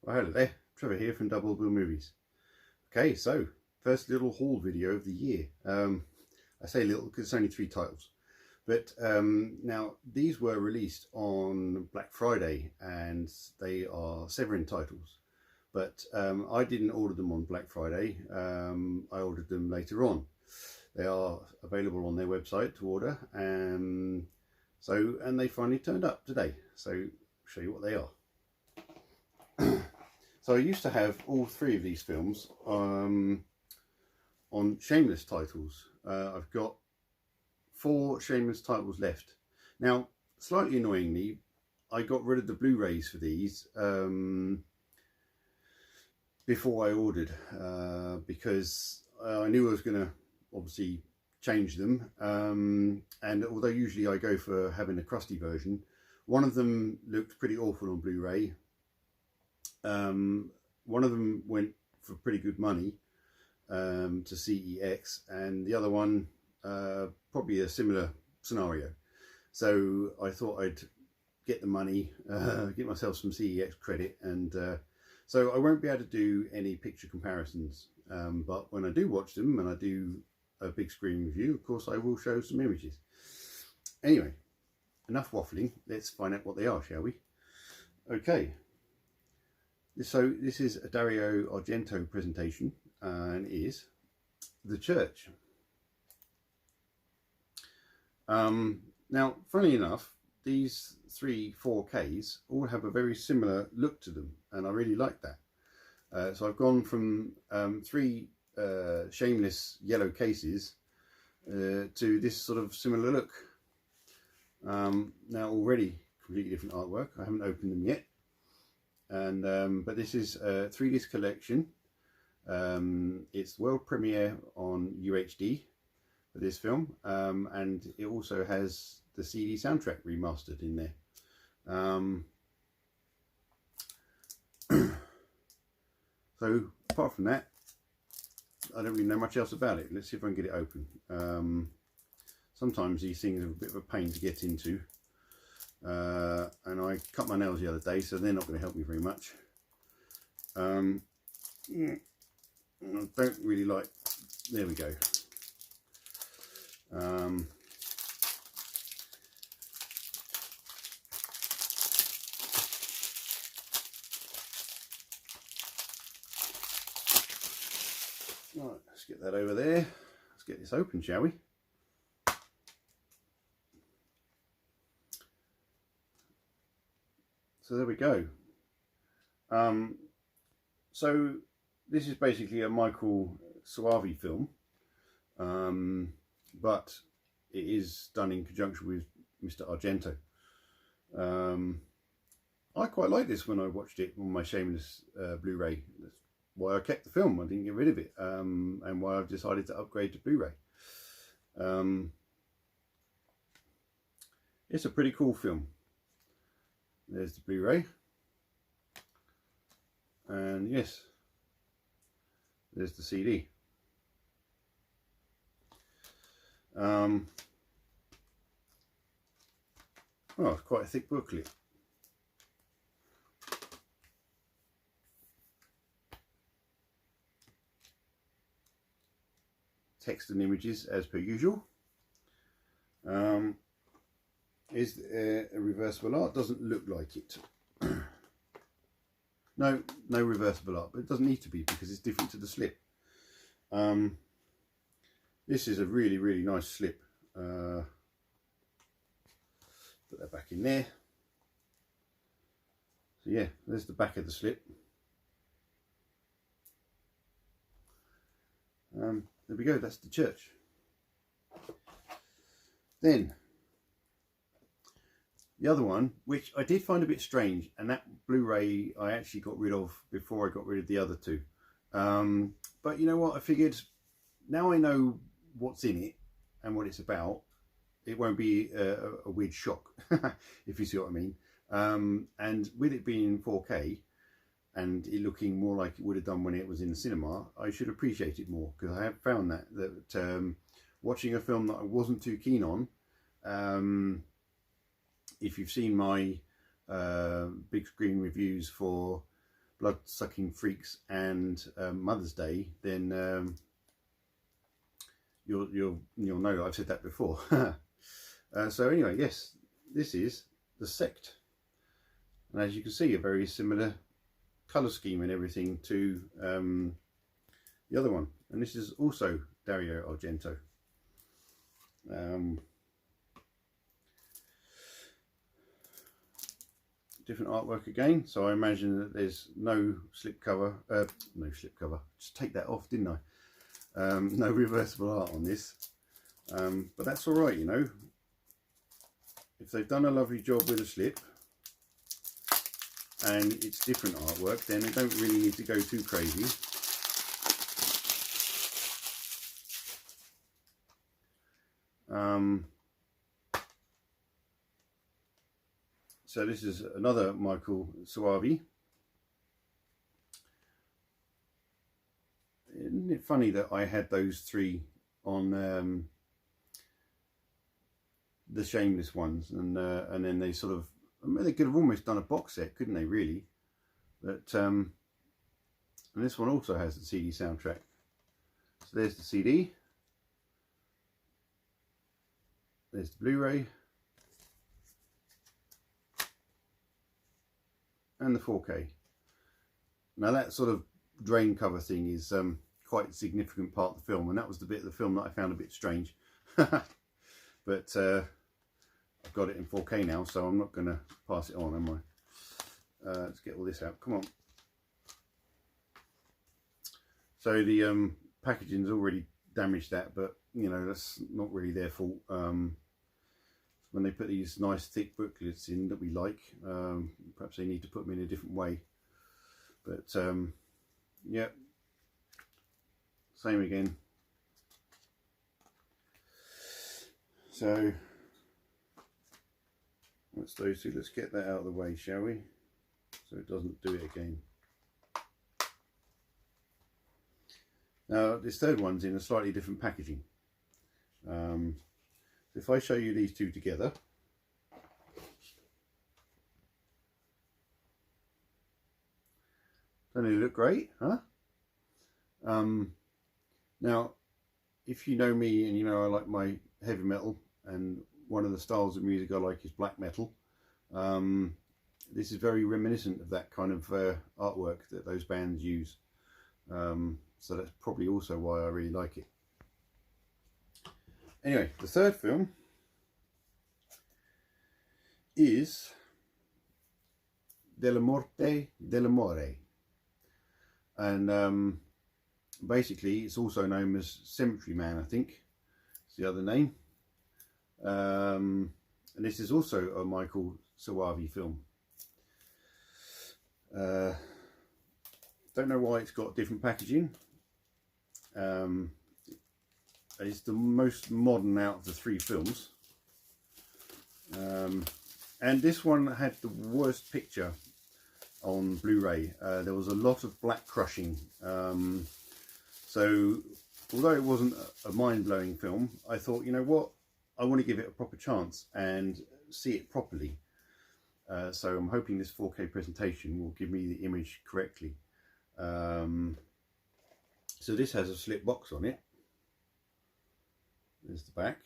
Oh, hello there, Trevor here from Double Bill Movies. Okay, so first little haul video of the year. I say little because it's only 3 titles, but now these were released on Black Friday and they are Severin titles, but I didn't order them on Black Friday. I ordered them later on. They are available on their website to order, and they finally turned up today, so I'll show you what they are. So I used to have all 3 of these films on Shameless titles. I've got 4 Shameless titles left. Now, slightly annoyingly, I got rid of the Blu-rays for these before I ordered, because I knew I was going to obviously change them, and although usually I go for having a crusty version, one of them looked pretty awful on Blu-ray. One of them went for pretty good money to CEX, and the other one probably a similar scenario. So I thought I'd get the money, get myself some CEX credit, and so I won't be able to do any picture comparisons, but when I do watch them and I do a big screen review, of course I will show some images. Anyway, enough waffling, let's find out what they are, shall we? Okay. So this is a Dario Argento presentation, and it is The Church. Now, funnily enough, these 3 4Ks all have a very similar look to them, and I really like that. So I've gone from 3 Shameless yellow cases to this sort of similar look. Now, already completely different artwork. I haven't opened them yet. And but this is a 3-disc collection. It's world premiere on UHD for this film, and it also has the CD soundtrack remastered in there. So apart from that, I don't really know much else about it. Let's see if I can get it open. Sometimes these things are a bit of a pain to get into. And I cut my nails the other day, so they're not going to help me very much. I don't really like, there we go. Right, let's get that over there. Let's get this open, shall we? So there we go. So this is basically a Michael Soavi film, but it is done in conjunction with Mr. Argento. I quite liked this when I watched it on my Shameless Blu-ray. That's why I kept the film. I didn't get rid of it, and why I've decided to upgrade to Blu-ray. It's a pretty cool film. There's the Blu-ray, and yes, there's the CD. Oh, it's quite a thick booklet. Text and images as per usual. Is a reversible art? Doesn't look like it. No reversible art, but it doesn't need to be because it's different to the slip. This is a really nice slip. Put that back in there. So yeah, there's the back of the slip. There we go, that's the church. Then the other one, which I did find a bit strange, and that Blu-ray I actually got rid of before I got rid of the other 2. But you know what, I figured now I know what's in it and what it's about, it won't be a weird shock, if you see what I mean. And with it being in 4K and it looking more like it would have done when it was in the cinema, I should appreciate it more, because I have found that watching a film that I wasn't too keen on, if you've seen my big screen reviews for Blood-Sucking Freaks and Mother's Day, then you'll know that I've said that before. So anyway, yes, this is The Sect, and as you can see, a very similar colour scheme and everything to the other one, and this is also Dario Argento. Different artwork again, so I imagine that there's no slipcover, just take that off, didn't I? No reversible art on this, but that's all right, you know. If they've done a lovely job with a slip and it's different artwork, then they don't really need to go too crazy. So this is another Michael Soavi. Isn't it funny that I had those three on the Shameless ones, and then they sort of, I mean, they could have almost done a box set, couldn't they, really? But and this one also has the CD soundtrack. So there's the CD, there's the Blu-ray, and the 4K. Now that sort of drain cover thing is quite a significant part of the film, and that was the bit of the film that I found a bit strange. But I've got it in 4K now, so I'm not going to pass it on, am I? Let's get all this out. Come on. So the packaging's already damaged that, but you know, that's not really their fault. When they put these nice thick booklets in that we like, perhaps they need to put them in a different way. But yeah, same again. So that's those two. Let's get that out of the way, shall we? So it doesn't do it again. Now this third one's in a slightly different packaging. If I show you these two together, don't they look great, huh? Now, if you know me and you know I like my heavy metal, and one of the styles of music I like is black metal, this is very reminiscent of that kind of artwork that those bands use. So that's probably also why I really like it. Anyway, the third film is Della Morte dell'Amore, and basically it's also known as Cemetery Man, I think it's the other name. And this is also a Michael Soavi film. Don't know why it's got different packaging. It's the most modern out of the three films, and this one had the worst picture on Blu-ray. There was a lot of black crushing, so although it wasn't a mind-blowing film, I thought, you know what, I want to give it a proper chance and see it properly. So I'm hoping this 4K presentation will give me the image correctly. So this has a slip box on it. There's the back,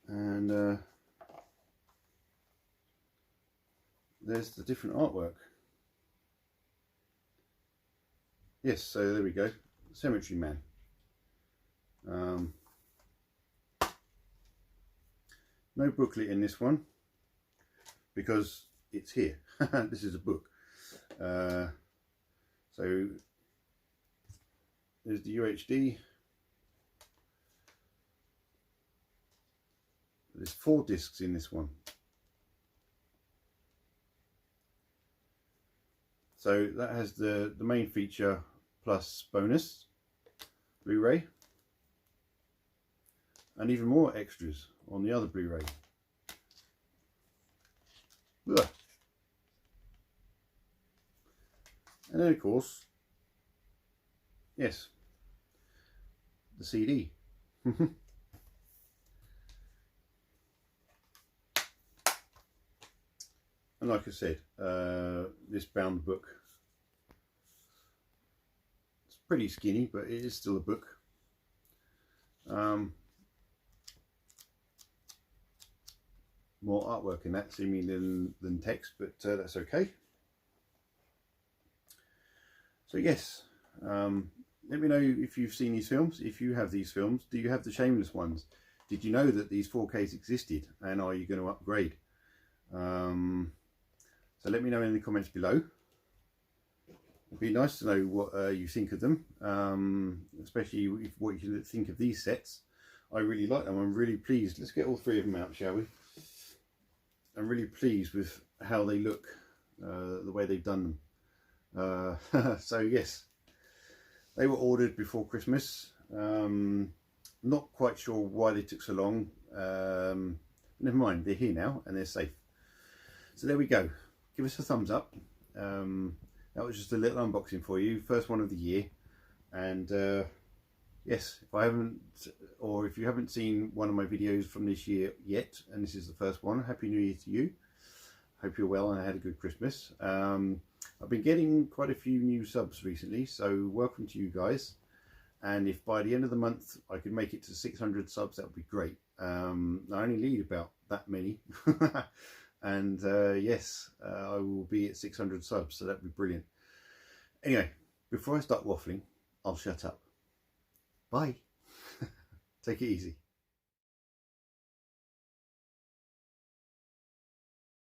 and there's the different artwork. Yes, so there we go, Cemetery Man. No booklet in this one because it's here. This is a book. So there's the UHD. There's 4 discs in this one. So that has the main feature plus bonus Blu-ray, and even more extras on the other Blu-ray. And then of course, yes, the CD. And like I said, this bound book, it's pretty skinny, but it is still a book. More artwork in that seeming than text, but that's okay. So yes, let me know if you've seen these films. If you have these films, do you have the Shameless ones? Did you know that these 4Ks existed, and are you going to upgrade? So let me know in the comments below. It'd be nice to know what you think of them, especially what you think of these sets. I really like them. I'm really pleased. Let's get all three of them out, shall we? I'm really pleased with how they look, the way they've done them. So yes, they were ordered before Christmas. Not quite sure why they took so long. Never mind, they're here now and they're safe. So there we go. Give us a thumbs up. That was just a little unboxing for you. First one of the year. And yes, if you haven't seen one of my videos from this year yet, and this is the first one, Happy New Year to you. Hope you're well and had a good Christmas. I've been getting quite a few new subs recently, so welcome to you guys. And if by the end of the month I could make it to 600 subs, that would be great. I only need about that many. And yes, I will be at 600 subs, so that would be brilliant. Anyway, before I start waffling, I'll shut up. Bye. Take it easy.